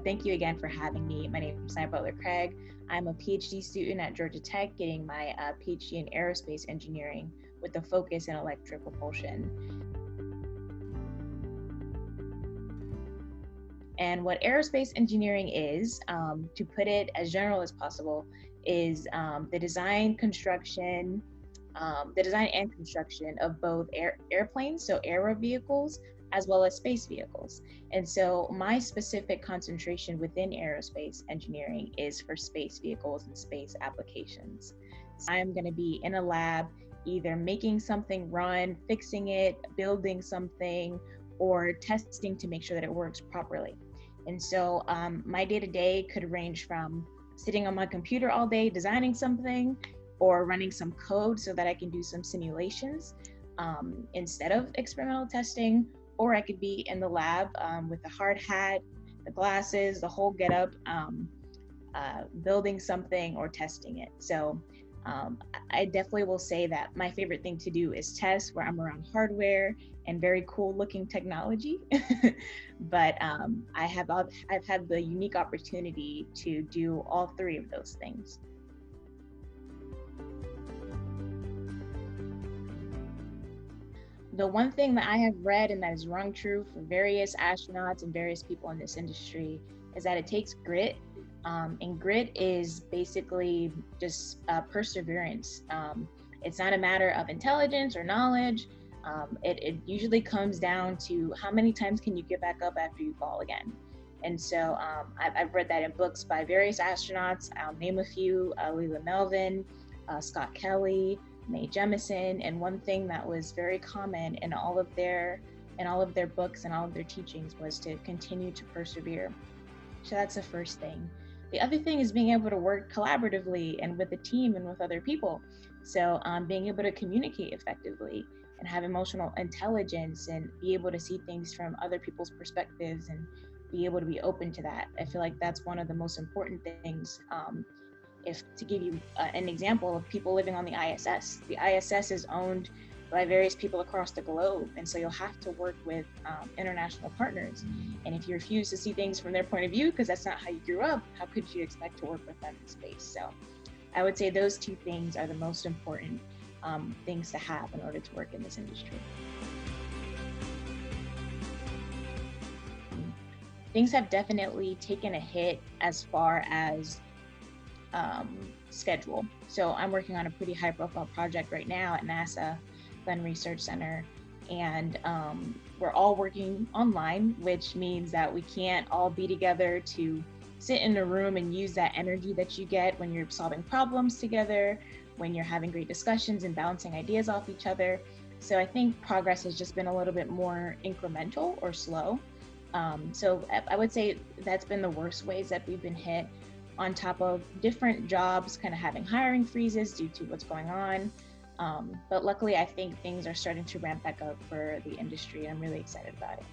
thank you again for having me. My name is Naia Butler-Craig. I'm a PhD student at Georgia Tech, getting my PhD in aerospace engineering with a focus in electric propulsion. And what aerospace engineering is, to put it as general as possible, is the design and construction of both airplanes, so aero vehicles, as well as space vehicles. And so my specific concentration within aerospace engineering is for space vehicles and space applications. So I'm going to be in a lab, either making something run, fixing it, building something, or testing to make sure that it works properly. And so my day-to-day could range from sitting on my computer all day designing something, or running some code so that I can do some simulations instead of experimental testing, or I could be in the lab with the hard hat, the glasses, the whole getup, building something or testing it. So I definitely will say that my favorite thing to do is test, where I'm around hardware and very cool looking technology. But I've had the unique opportunity to do all three of those things. The one thing that I have read and that is rung true for various astronauts and various people in this industry is that it takes grit. And grit is basically just perseverance. It's not a matter of intelligence or knowledge. It usually comes down to how many times can you get back up after you fall again. And so I've read that in books by various astronauts. I'll name a few: Leland Melvin, Scott Kelly, Mae Jemison. And one thing that was very common in all of their books and all of their teachings was to continue to persevere. So that's the first thing. The other thing is being able to work collaboratively and with a team and with other people. So being able to communicate effectively and have emotional intelligence and be able to see things from other people's perspectives and be able to be open to that. I feel like that's one of the most important things. If to give you an example of people living on the ISS is owned by various people across the globe. And so you'll have to work with international partners. And if you refuse to see things from their point of view, because that's not how you grew up, how could you expect to work with them in space? So I would say those two things are the most important things to have in order to work in this industry. Things have definitely taken a hit as far as schedule. So I'm working on a pretty high profile project right now at NASA Glenn Research Center, and we're all working online, which means that we can't all be together to sit in a room and use that energy that you get when you're solving problems together, when you're having great discussions and bouncing ideas off each other. So I think progress has just been a little bit more incremental or slow. So I would say that's been the worst ways that we've been hit, on top of different jobs kind of having hiring freezes due to what's going on. But luckily, I think things are starting to ramp back up for the industry, and I'm really excited about it.